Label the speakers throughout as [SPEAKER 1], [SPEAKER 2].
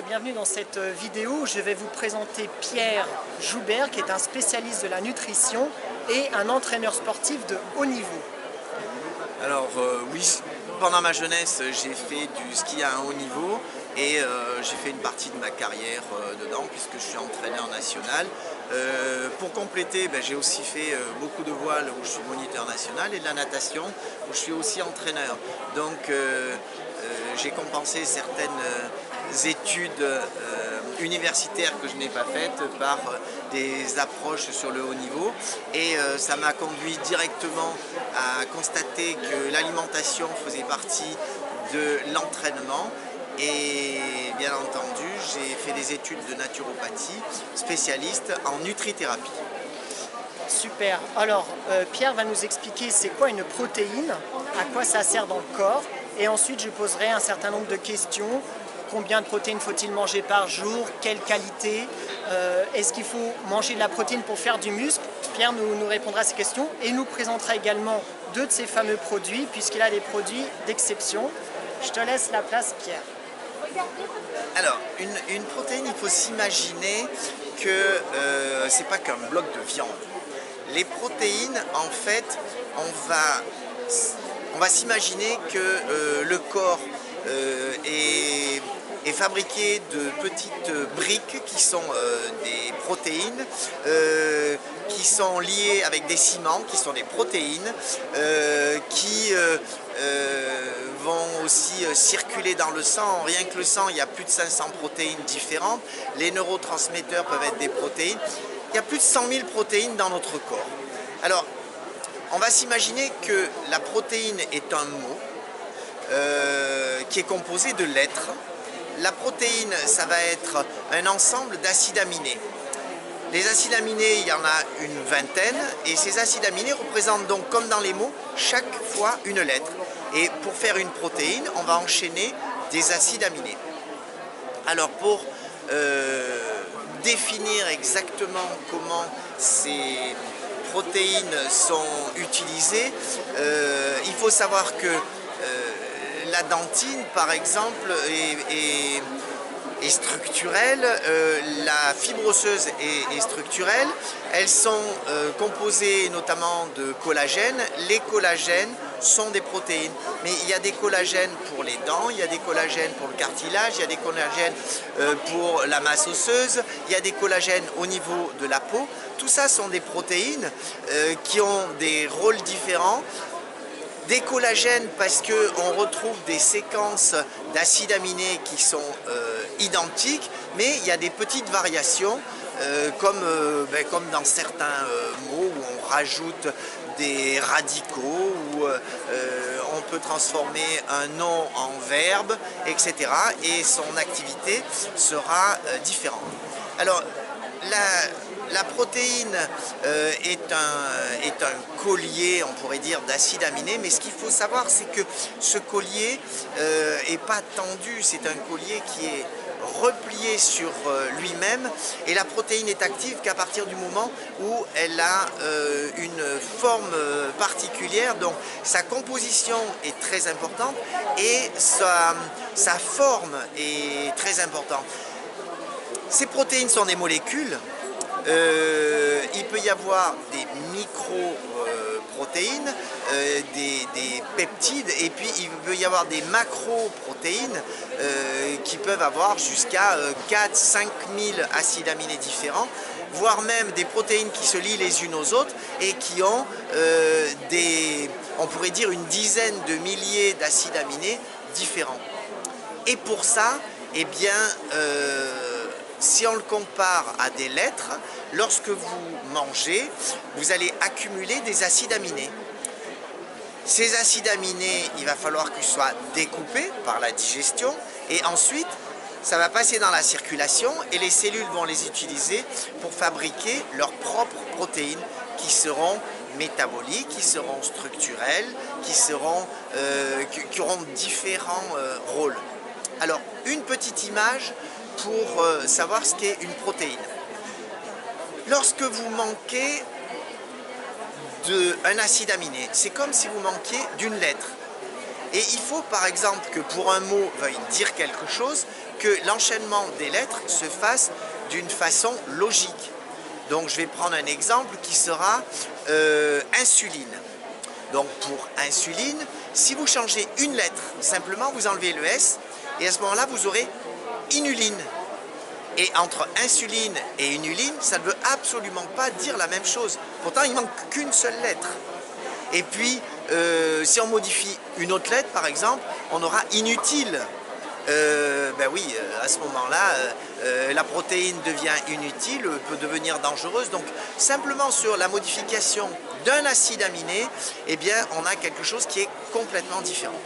[SPEAKER 1] bienvenue dans cette vidéo où je vais vous présenter Pierre Joubert qui est un spécialiste de la nutrition et un entraîneur sportif de haut niveau.
[SPEAKER 2] Alors oui, pendant ma jeunesse j'ai fait du ski à un haut niveau et j'ai fait une partie de ma carrière dedans puisque je suis entraîneur national. Pour compléter, j'ai aussi fait beaucoup de voile où je suis moniteur national et de la natation où je suis aussi entraîneur. Donc j'ai compensé certaines études universitaires que je n'ai pas faites par des approches sur le haut niveau et ça m'a conduit directement à constater que l'alimentation faisait partie de l'entraînement et bien entendu j'ai fait des études de naturopathie spécialiste en nutrithérapie.
[SPEAKER 1] Super. Alors Pierre va nous expliquer c'est quoi une protéine, à quoi ça sert dans le corps et ensuite je poserai un certain nombre de questions. Combien de protéines faut-il manger par jour? Quelle qualité? Est-ce qu'il faut manger de la protéine pour faire du muscle? Pierre nous répondra à ces questions et nous présentera également deux de ses fameux produits puisqu'il a des produits d'exception. Je te laisse la place, Pierre.
[SPEAKER 2] Alors, une protéine, il faut s'imaginer que c'est pas qu'un bloc de viande. Les protéines, en fait, on va s'imaginer que le corps est fabriqué de petites briques qui sont des protéines qui sont liées avec des ciments qui sont des protéines qui vont aussi circuler dans le sang. Rien que le sang, il y a plus de 500 protéines différentes. Les neurotransmetteurs peuvent être des protéines. Il y a plus de 100 000 protéines dans notre corps. Alors, on va s'imaginer que la protéine est un mot qui est composé de lettres. La protéine, ça va être un ensemble d'acides aminés. Les acides aminés, il y en a une vingtaine, et ces acides aminés représentent donc, comme dans les mots, chaque fois une lettre. Et pour faire une protéine, on va enchaîner des acides aminés. Alors pour définir exactement comment ces protéines sont utilisées, il faut savoir que la dentine, par exemple, est structurelle, la fibre osseuse est structurelle, elles sont composées notamment de collagène. Les collagènes sont des protéines, mais il y a des collagènes pour les dents, il y a des collagènes pour le cartilage, il y a des collagènes pour la masse osseuse, il y a des collagènes au niveau de la peau. Tout ça sont des protéines qui ont des rôles différents. Des collagènes parce qu'on retrouve des séquences d'acides aminés qui sont identiques, mais il y a des petites variations comme dans certains mots où on rajoute des radicaux, où on peut transformer un nom en verbe, etc. Et son activité sera différente. Alors, la protéine est un collier, on pourrait dire, d'acides aminés, mais ce qu'il faut savoir, c'est que ce collier n'est pas tendu, c'est un collier qui est replié sur lui-même, et la protéine est active qu'à partir du moment où elle a une forme particulière, donc sa composition est très importante et sa forme est très importante. Ces protéines sont des molécules. Il peut y avoir des micro-protéines, des peptides, et puis il peut y avoir des macroprotéines qui peuvent avoir jusqu'à 4-5 000 acides aminés différents, voire même des protéines qui se lient les unes aux autres et qui ont on pourrait dire une dizaine de milliers d'acides aminés différents. Et pour ça, eh bien, si on le compare à des lettres, lorsque vous mangez, vous allez accumuler des acides aminés. Ces acides aminés, il va falloir qu'ils soient découpés par la digestion et ensuite, ça va passer dans la circulation et les cellules vont les utiliser pour fabriquer leurs propres protéines qui seront métaboliques, qui seront structurelles, qui auront différents rôles. Alors, une petite image pour savoir ce qu'est une protéine. Lorsque vous manquez d'un acide aminé, c'est comme si vous manquiez d'une lettre. Et il faut par exemple que pour un mot veuille dire quelque chose, que l'enchaînement des lettres se fasse d'une façon logique. Donc je vais prendre un exemple qui sera insuline. Donc pour insuline, si vous changez une lettre, simplement vous enlevez le S et à ce moment-là vous aurez inuline. Et entre insuline et inuline, ça ne veut absolument pas dire la même chose. Pourtant il manque qu'une seule lettre. Et puis si on modifie une autre lettre par exemple, on aura inutile. Ben oui, à ce moment-là, la protéine devient inutile, peut devenir dangereuse. Donc simplement sur la modification d'un acide aminé, eh bien, on a quelque chose qui est complètement différent.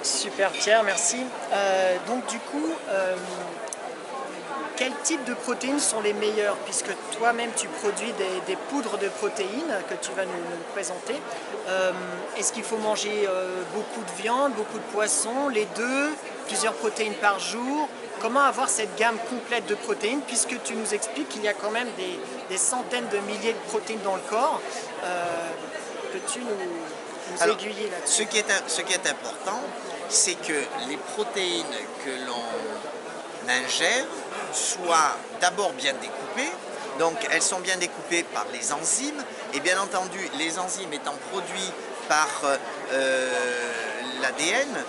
[SPEAKER 1] Super Pierre, merci. Donc du coup, quel type de protéines sont les meilleures? Puisque toi-même tu produis des poudres de protéines que tu vas nous présenter. Est-ce qu'il faut manger beaucoup de viande, beaucoup de poisson, les deux, plusieurs protéines par jour? Comment avoir cette gamme complète de protéines, puisque tu nous expliques qu'il y a quand même des centaines de milliers de protéines dans le corps? Peux-tu nous aiguiller là-dessus?
[SPEAKER 2] Ce qui est important, c'est que les protéines que l'on ingère soient d'abord bien découpées. Donc elles sont bien découpées par les enzymes. Et bien entendu, les enzymes étant produits par l'ADN,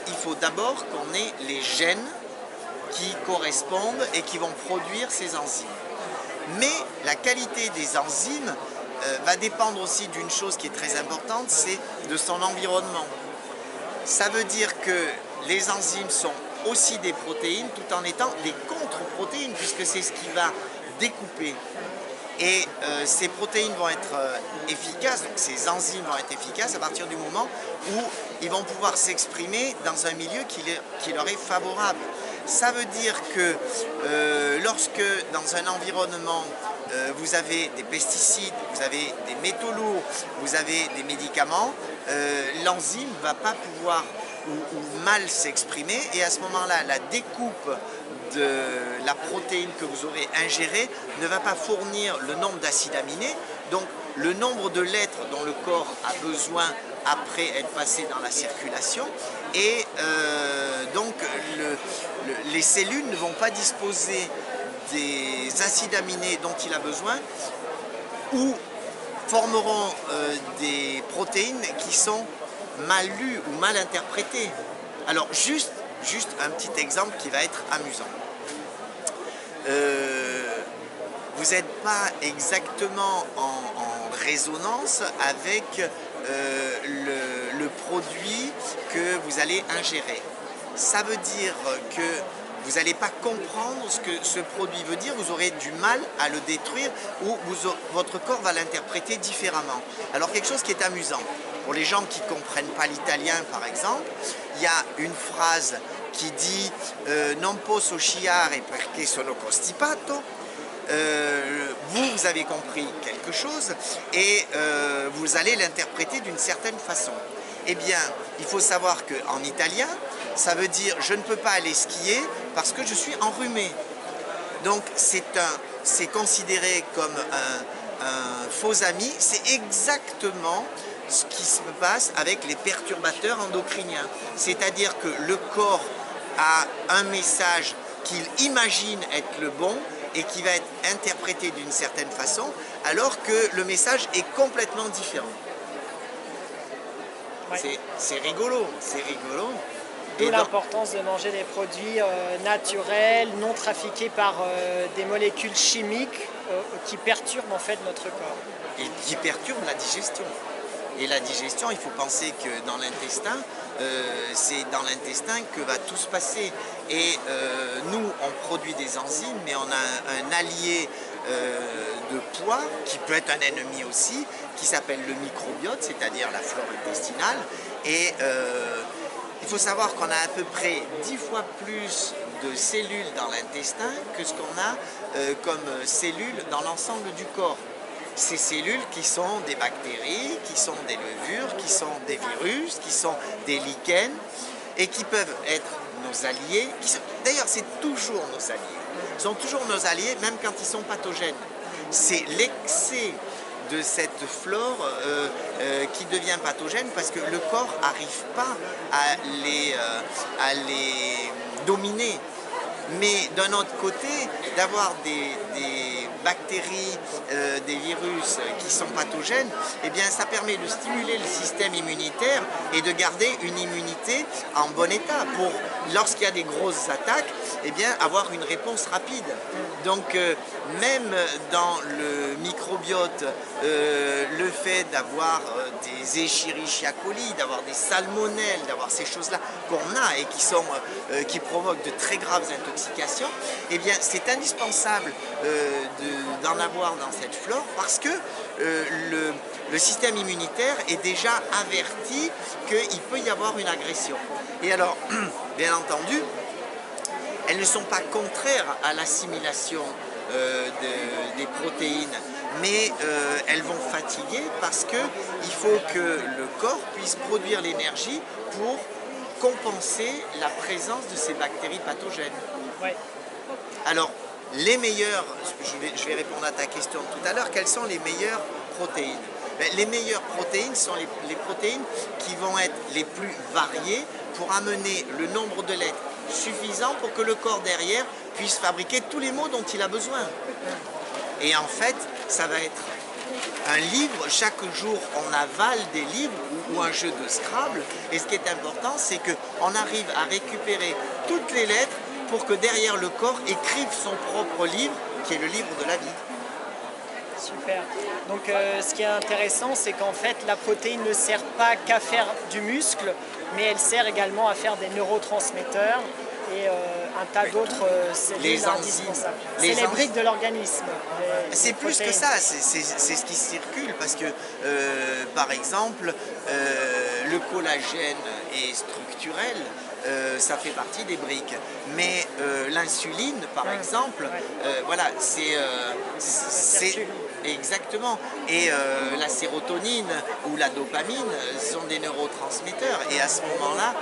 [SPEAKER 2] il faut d'abord qu'on ait les gènes qui correspondent et qui vont produire ces enzymes. Mais la qualité des enzymes va dépendre aussi d'une chose qui est très importante, c'est de son environnement. Ça veut dire que les enzymes sont aussi des protéines tout en étant des contre-protéines, puisque c'est ce qui va découper. Et ces protéines vont être efficaces, donc ces enzymes vont être efficaces à partir du moment où ils vont pouvoir s'exprimer dans un milieu qui leur est favorable. Ça veut dire que lorsque dans un environnement vous avez des pesticides, vous avez des métaux lourds, vous avez des médicaments, l'enzyme ne va pas pouvoir ou mal s'exprimer et à ce moment-là, la découpe de la protéine que vous aurez ingérée ne va pas fournir le nombre d'acides aminés, donc le nombre de lettres dont le corps a besoin après être passé dans la circulation et donc les cellules ne vont pas disposer des acides aminés dont il a besoin ou formeront des protéines qui sont mal lues ou mal interprétées. Alors juste un petit exemple qui va être amusant. Vous n'êtes pas exactement en résonance avec le produit que vous allez ingérer. Ça veut dire que vous n'allez pas comprendre ce que ce produit veut dire, vous aurez du mal à le détruire ou votre corps va l'interpréter différemment. Alors quelque chose qui est amusant, pour les gens qui ne comprennent pas l'italien par exemple, il y a une phrase qui dit non posso sciare perché sono costipato. Vous avez compris quelque chose et vous allez l'interpréter d'une certaine façon. Eh bien, il faut savoir qu'en italien, ça veut dire je ne peux pas aller skier parce que je suis enrhumé. Donc c'est considéré comme un faux ami. C'est exactement ce qui se passe avec les perturbateurs endocriniens. C'est-à-dire que le corps a un message qu'il imagine être le bon et qui va être interprété d'une certaine façon, alors que le message est complètement différent. Ouais. C'est rigolo, c'est rigolo.
[SPEAKER 1] D'où l'importance de manger des produits naturels, non trafiqués par des molécules chimiques qui perturbent en fait notre corps.
[SPEAKER 2] Et qui perturbent la digestion. Et la digestion, il faut penser que dans l'intestin, c'est dans l'intestin que va tout se passer. Et nous, on produit des enzymes, mais on a un allié de poids, qui peut être un ennemi aussi, qui s'appelle le microbiote, c'est-à-dire la flore intestinale. Et il faut savoir qu'on a à peu près 10 fois plus de cellules dans l'intestin que ce qu'on a comme cellules dans l'ensemble du corps. Ces cellules qui sont des bactéries, qui sont des levures, qui sont des virus, qui sont des lichens et qui peuvent être nos alliés. D'ailleurs, c'est toujours nos alliés. Ils sont toujours nos alliés, même quand ils sont pathogènes. C'est l'excès de cette flore qui devient pathogène parce que le corps n'arrive pas à les dominer. Mais d'un autre côté, d'avoir des bactéries, des virus qui sont pathogènes, eh bien, ça permet de stimuler le système immunitaire et de garder une immunité en bon état pour, lorsqu'il y a des grosses attaques, eh bien, avoir une réponse rapide. Donc, même dans le microbiote, le fait d'avoir des Escherichia coli, d'avoir des salmonelles, d'avoir ces choses-là qu'on a et qui provoquent de très graves intoxications, eh bien, c'est indispensable d'en avoir dans cette flore parce que le système immunitaire est déjà averti qu'il peut y avoir une agression. Et alors, bien entendu, elles ne sont pas contraires à l'assimilation des protéines, mais elles vont fatiguer parce qu'il faut que le corps puisse produire l'énergie pour compenser la présence de ces bactéries pathogènes.
[SPEAKER 1] Ouais.
[SPEAKER 2] Alors, les meilleures, je vais répondre à ta question tout à l'heure, quelles sont les meilleures protéines? Les meilleures protéines sont les protéines qui vont être les plus variées pour amener le nombre de lettres suffisant pour que le corps derrière puisse fabriquer tous les mots dont il a besoin. Et en fait, ça va être un livre, chaque jour on avale des livres ou un jeu de Scrabble, et ce qui est important, c'est qu'on arrive à récupérer toutes les lettres pour que derrière le corps écrive son propre livre, qui est le livre de la vie.
[SPEAKER 1] Super. Donc ce qui est intéressant, c'est qu'en fait la protéine ne sert pas qu'à faire du muscle, mais elle sert également à faire des neurotransmetteurs et un tas d'autres cellules indispensables. C'est les briques de l'organisme.
[SPEAKER 2] C'est plus que ça, c'est ce qui circule parce que, par exemple, le collagène est structurel, ça fait partie des briques. Mais l'insuline, par exemple, voilà, c'est exactement. Et la sérotonine ou la dopamine sont des neurotransmetteurs. Et à ce moment-là,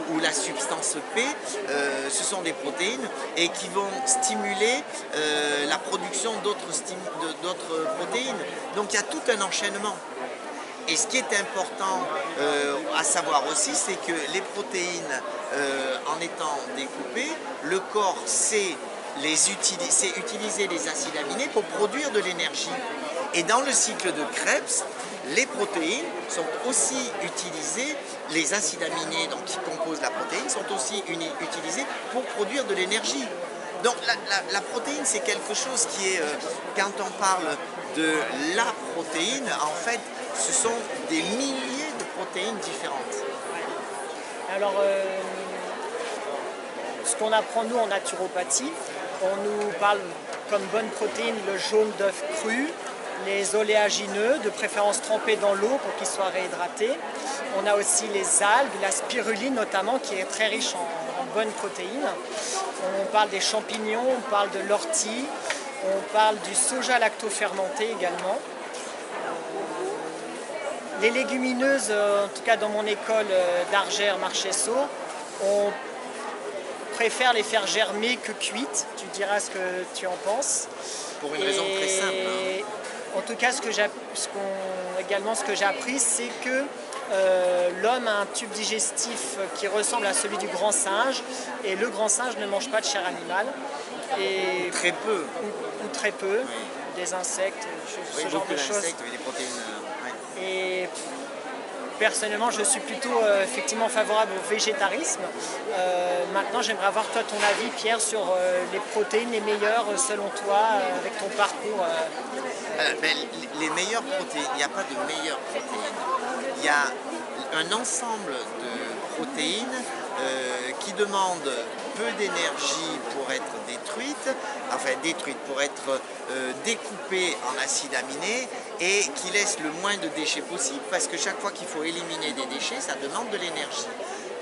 [SPEAKER 2] où la substance P, ce sont des protéines et qui vont stimuler la production d'autres protéines. Donc il y a tout un enchaînement. Et ce qui est important à savoir aussi, c'est que les protéines, en étant découpées, le corps sait utiliser les acides aminés pour produire de l'énergie. Et dans le cycle de Krebs, les protéines sont aussi utilisées, les acides aminés donc, qui composent la protéine sont aussi utilisés pour produire de l'énergie. Donc la protéine, c'est quelque chose qui est, quand on parle de la protéine, en fait, ce sont des milliers de protéines différentes.
[SPEAKER 1] Alors, ce qu'on apprend nous en naturopathie, on nous parle comme bonne protéine le jaune d'œuf cru, les oléagineux, de préférence trempés dans l'eau pour qu'ils soient réhydratés. On a aussi les algues, la spiruline notamment, qui est très riche en bonnes protéines. On parle des champignons, on parle de l'ortie, on parle du soja lactofermenté également. Les légumineuses, en tout cas dans mon école d'Argère, Marchesso, on préfère les faire germer que cuites. Tu diras ce que tu en penses.
[SPEAKER 2] Pour une raison très simple. Hein.
[SPEAKER 1] En tout cas, ce que j'ai appris, c'est que l'homme a un tube digestif qui ressemble à celui du grand singe, et le grand singe ne mange pas de chair animale. Et
[SPEAKER 2] très peu.
[SPEAKER 1] Ou très peu, oui. Des insectes, ce genre de choses.
[SPEAKER 2] Oui, des protéines. Ouais.
[SPEAKER 1] Et personnellement, je suis plutôt effectivement favorable au végétarisme. Maintenant, j'aimerais avoir toi ton avis, Pierre, sur les protéines les meilleures selon toi, avec ton parcours.
[SPEAKER 2] Les meilleures protéines, il n'y a pas de meilleures protéines. Il y a un ensemble de protéines qui demandent peu d'énergie pour être détruites, pour être découpées en acides aminés et qui laissent le moins de déchets possible parce que chaque fois qu'il faut éliminer des déchets, ça demande de l'énergie.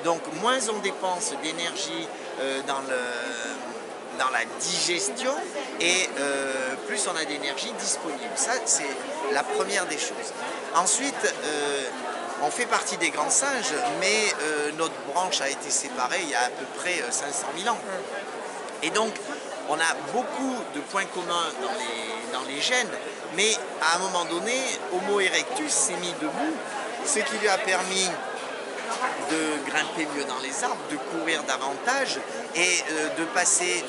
[SPEAKER 2] Donc moins on dépense d'énergie dans la digestion et plus on a d'énergie disponible. Ça, c'est la première des choses. Ensuite, on fait partie des grands singes, mais notre branche a été séparée il y a à peu près 500 000 ans. Et donc, on a beaucoup de points communs dans les gènes, mais à un moment donné, Homo erectus s'est mis debout, ce qui lui a permis de grimper mieux dans les arbres, de courir davantage et de passer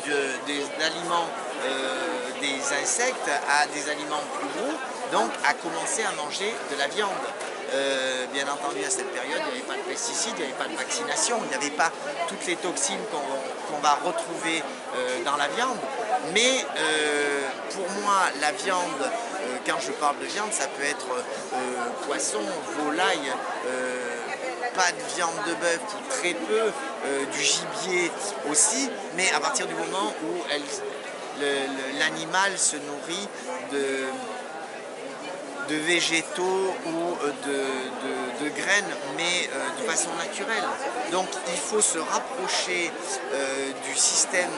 [SPEAKER 2] des aliments, des insectes à des aliments plus gros, donc à commencer à manger de la viande. Bien entendu, à cette période, il n'y avait pas de pesticides, il n'y avait pas de vaccination, il n'y avait pas toutes les toxines qu'on va retrouver dans la viande. Mais pour moi, la viande, quand je parle de viande, ça peut être poisson, volaille, pas de viande de bœuf ou très peu, du gibier aussi, mais à partir du moment où l'animal se nourrit de végétaux ou de graines, mais de façon naturelle. Donc il faut se rapprocher du système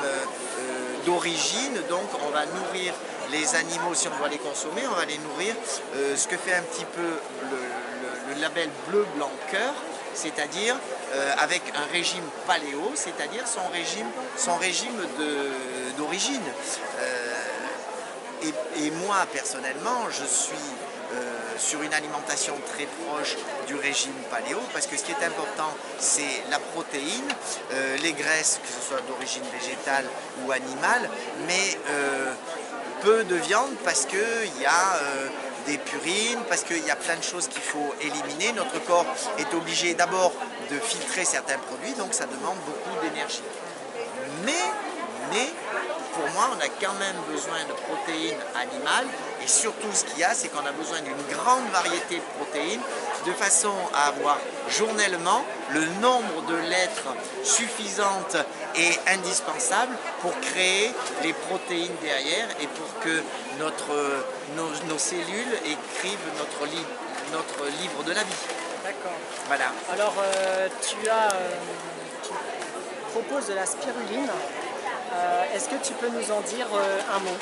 [SPEAKER 2] d'origine, donc on va nourrir les animaux, si on doit les consommer, on va les nourrir, ce que fait un petit peu le label bleu, blanc, cœur, c'est-à-dire avec un régime paléo, c'est-à-dire son régime d'origine. Et moi, personnellement, je suis sur une alimentation très proche du régime paléo, parce que ce qui est important, c'est la protéine, les graisses, que ce soit d'origine végétale ou animale, mais peu de viande parce qu'il y a des purines, parce qu'il y a plein de choses qu'il faut éliminer. Notre corps est obligé d'abord de filtrer certains produits, donc ça demande beaucoup d'énergie. Mais pour moi, on a quand même besoin de protéines animales, et surtout ce qu'il y a, c'est qu'on a besoin d'une grande variété de protéines, de façon à avoir journellement le nombre de lettres suffisantes et indispensables pour créer les protéines derrière et pour que nos cellules écrivent notre livre de la vie.
[SPEAKER 1] D'accord.
[SPEAKER 2] Voilà.
[SPEAKER 1] Alors, tu proposes de la spiruline. Est-ce que tu peux nous en dire un mot?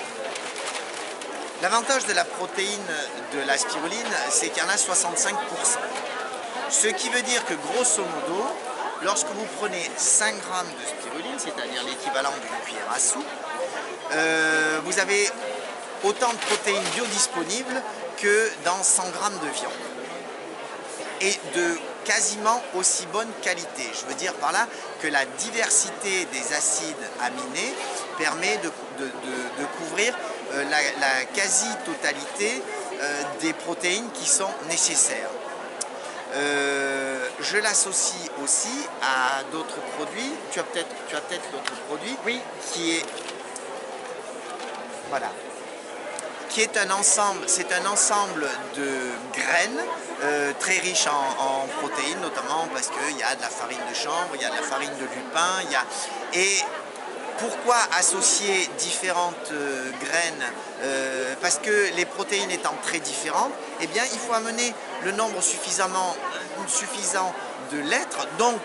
[SPEAKER 2] L'avantage de la protéine de la spiruline, c'est qu'il y en a 65%. Ce qui veut dire que grosso modo, lorsque vous prenez 5 grammes de spiruline, c'est-à-dire l'équivalent d'une cuillère à soupe, vous avez autant de protéines biodisponibles que dans 100 grammes de viande. Et de quasiment aussi bonne qualité. Je veux dire par là que la diversité des acides aminés permet de couvrir la quasi-totalité des protéines qui sont nécessaires. Je l'associe aussi à d'autres produits. Tu as peut-être d'autres produits,
[SPEAKER 1] oui,
[SPEAKER 2] qui est voilà, qui est un ensemble, c'est un ensemble de graines très riches en protéines, notamment parce qu'il y a de la farine de chanvre, il y a de la farine de lupin, et pourquoi associer différentes graines parce que les protéines étant très différentes, eh bien, il faut amener le nombre suffisant de lettres, donc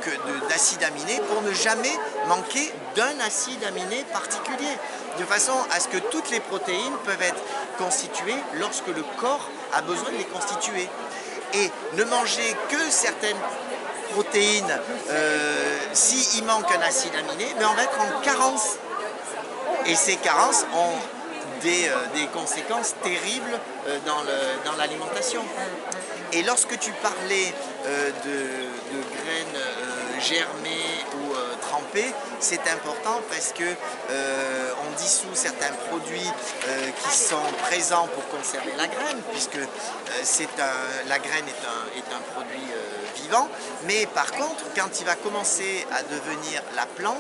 [SPEAKER 2] d'acides aminés, pour ne jamais manquer d'un acide aminé particulier, de façon à ce que toutes les protéines peuvent être constituées lorsque le corps a besoin de les constituer. Et ne manger que certaines protéines, s'il manque un acide aminé, mais on va être en carence. Et ces carences ont des conséquences terribles dans l'alimentation. Et lorsque tu parlais de graines germées ou trempées, c'est important parce que on dissout certains produits qui sont présents pour conserver la graine, puisque la graine est un produit vivant. Mais par contre, quand il va commencer à devenir la plante,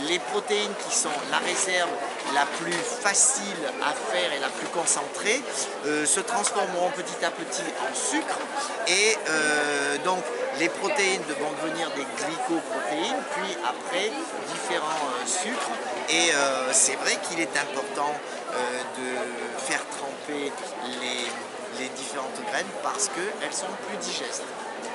[SPEAKER 2] les protéines qui sont la réserve la plus facile à faire et la plus concentrée se transformeront petit à petit en sucre, et donc les protéines vont devenir des glycoprotéines, puis après différents sucres. Et c'est vrai qu'il est important de faire tremper les différentes graines parce qu'elles sont plus digestes.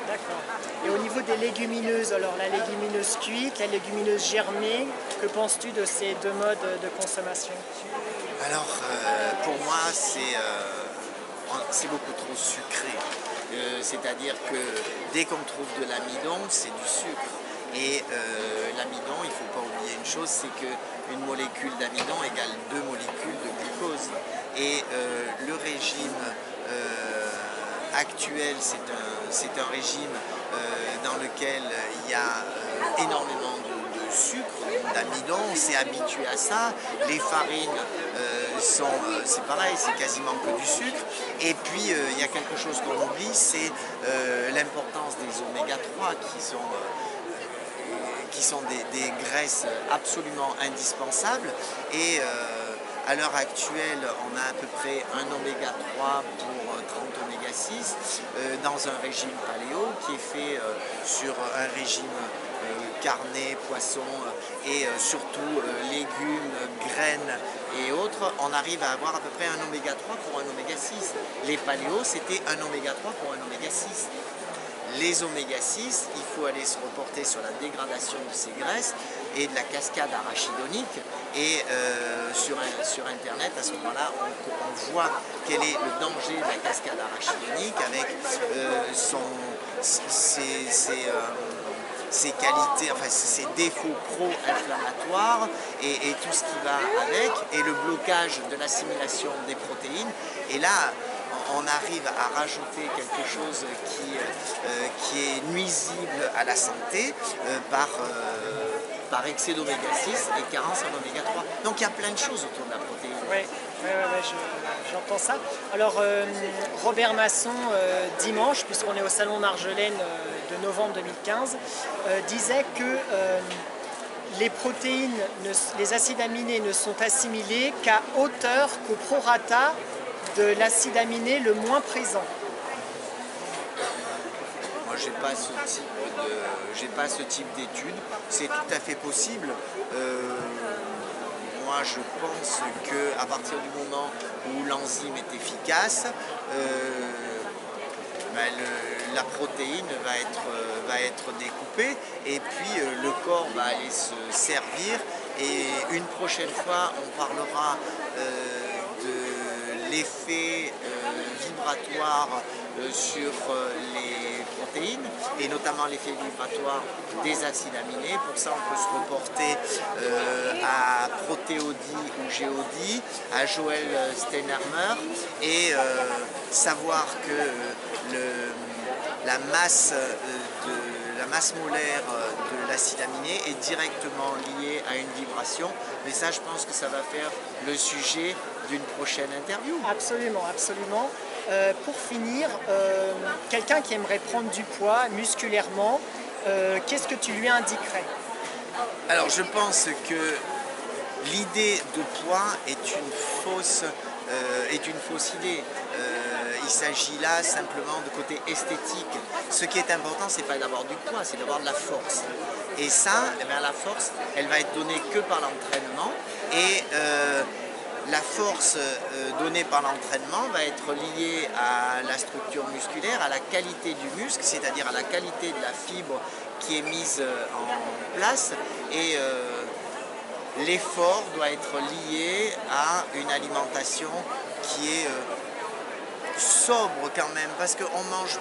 [SPEAKER 1] D'accord. Et au niveau des légumineuses, alors la légumineuse cuite, la légumineuse germée, que penses-tu de ces deux modes de consommation?
[SPEAKER 2] Alors, pour moi, c'est beaucoup trop sucré. C'est-à-dire que dès qu'on trouve de l'amidon, c'est du sucre. Et l'amidon, il ne faut pas oublier une chose, c'est que une molécule d'amidon égale 2 molécules de glucose. Et le régime actuel, c'est un régime dans lequel il y a énormément de sucre, d'amidon, on s'est habitué à ça. Les farines c'est pareil, c'est quasiment que du sucre. Et puis il y a quelque chose qu'on oublie, c'est l'importance des oméga 3 qui sont des graisses absolument indispensables. Et à l'heure actuelle, on a à peu près un oméga 3 pour 30 oméga 6 dans un régime paléo qui est fait sur un régime carné, poisson et surtout légumes, graines et autres. On arrive à avoir à peu près un oméga 3 pour un oméga 6. Les paléos, c'était un oméga 3 pour un oméga 6. Les oméga 6, il faut aller se reporter sur la dégradation de ces graisses et de la cascade arachidonique. Et sur Internet, à ce moment-là, on voit quel est le danger de la cascade arachidonique avec ses qualités, enfin ses défauts pro-inflammatoires et tout ce qui va avec, et le blocage de l'assimilation des protéines. Et là, on arrive à rajouter quelque chose qui est nuisible à la santé par excès d'oméga 6 et carence en oméga 3. Donc il y a plein de choses autour de la protéine.
[SPEAKER 1] Oui, j'entends ça. Alors Robert Masson, dimanche, puisqu'on est au Salon Marjolaine de novembre 2015, disait que les protéines, les acides aminés ne sont assimilés qu'à hauteur, qu'au prorata de l'acide aminé le moins présent.
[SPEAKER 2] Moi, j'ai pas ce type d'études. C'est tout à fait possible. Moi, je pense qu'à partir du moment où l'enzyme est efficace, la protéine va être découpée et puis le corps va aller se servir. Et une prochaine fois, on parlera de l'effet vibratoire sur les protéines et notamment l'effet vibratoire des acides aminés. Pour ça, on peut se reporter à Protéodie ou Géodie, à Joël Steinheimer et savoir que la masse molaire de l'acide aminé est directement liée à une vibration. Mais ça, je pense que ça va faire le sujet d'une prochaine interview.
[SPEAKER 1] Absolument, absolument. Pour finir, quelqu'un qui aimerait prendre du poids musculairement, qu'est-ce que tu lui indiquerais?
[SPEAKER 2] Alors, je pense que l'idée de poids est une fausse idée. Il s'agit là simplement de côté esthétique. Ce qui est important, c'est pas d'avoir du poids, c'est d'avoir de la force. Et ça, la force, elle va être donnée que par l'entraînement. Et la force donnée par l'entraînement va être liée à la structure musculaire, à la qualité du muscle, c'est-à-dire à la qualité de la fibre qui est mise en place. Et l'effort doit être lié à une alimentation qui est sobre quand même, parce qu'on mange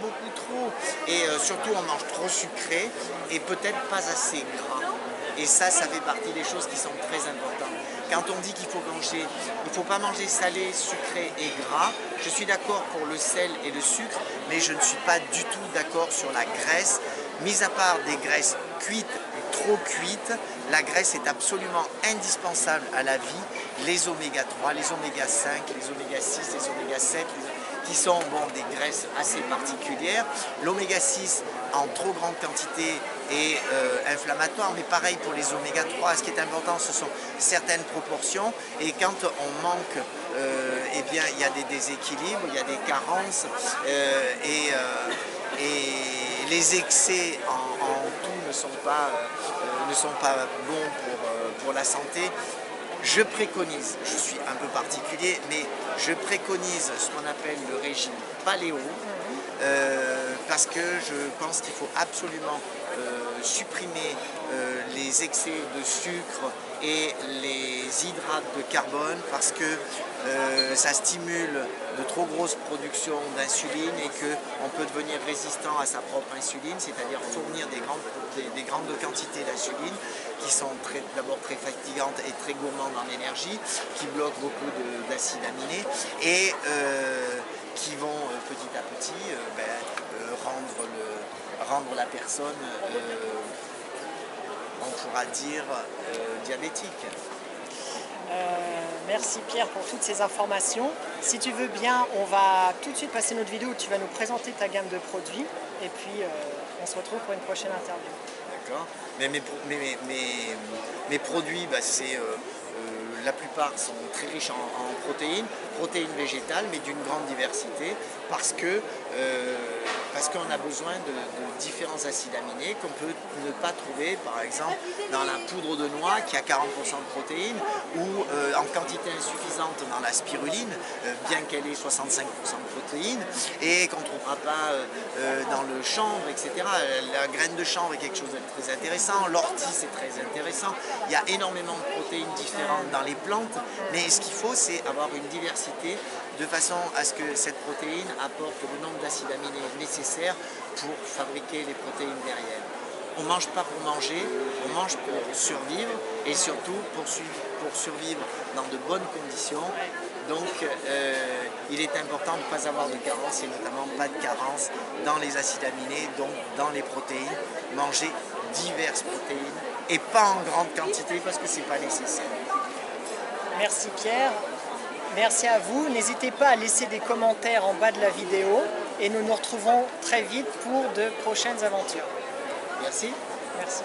[SPEAKER 2] beaucoup trop et surtout on mange trop sucré et peut-être pas assez gras. Et ça fait partie des choses qui sont très importantes. Quand on dit qu'il faut pas manger salé, sucré et gras, je suis d'accord pour le sel et le sucre, mais je ne suis pas du tout d'accord sur la graisse. Mis à part des graisses cuites et trop cuites, la graisse est absolument indispensable à la vie. Les oméga 3, les oméga 5, les oméga 6, les oméga 7, qui sont des graisses assez particulières. L'oméga 6 en trop grande quantité est inflammatoire, mais pareil pour les oméga 3. Ce qui est important, ce sont certaines proportions. Et quand on manque, eh bien, il y a des déséquilibres, il y a des carences et les excès en tout ne sont pas bons pour la santé. Je préconise, je suis un peu particulier, mais je préconise ce qu'on appelle le régime paléo, parce que je pense qu'il faut absolument supprimer les excès de sucre et les hydrates de carbone, parce que ça stimule de trop grosse production d'insuline et qu'on peut devenir résistant à sa propre insuline, c'est-à-dire fournir des grandes quantités d'insuline qui sont d'abord très fatigantes et très gourmandes en énergie, qui bloquent beaucoup d'acides aminés et qui vont petit à petit rendre la personne, on pourra dire, diabétique.
[SPEAKER 1] Merci Pierre pour toutes ces informations. Si tu veux bien, on va tout de suite passer notre vidéo où tu vas nous présenter ta gamme de produits et puis on se retrouve pour une prochaine interview.
[SPEAKER 2] D'accord. Mais mes produits, la plupart sont très riches en protéines végétales, mais d'une grande diversité, parce qu'on a besoin de différents acides aminés qu'on peut ne pas trouver, par exemple, dans la poudre de noix qui a 40% de protéines, ou en quantité insuffisante dans la spiruline, bien qu'elle ait 65% de protéines, et qu'on ne trouvera pas dans le chanvre, etc. La graine de chanvre est quelque chose de très intéressant, l'ortie c'est très intéressant, il y a énormément de protéines différentes dans les plantes, mais ce qu'il faut, c'est avoir une diversité de façon à ce que cette protéine apporte le nombre d'acides aminés nécessaires pour fabriquer les protéines derrière. On ne mange pas pour manger, on mange pour survivre et surtout pour survivre dans de bonnes conditions. Donc il est important de ne pas avoir de carence et notamment pas de carence dans les acides aminés, donc dans les protéines. Manger diverses protéines et pas en grande quantité parce que ce n'est pas nécessaire.
[SPEAKER 1] Merci Pierre, merci à vous. N'hésitez pas à laisser des commentaires en bas de la vidéo et nous nous retrouvons très vite pour de prochaines aventures.
[SPEAKER 2] Merci.
[SPEAKER 1] Merci.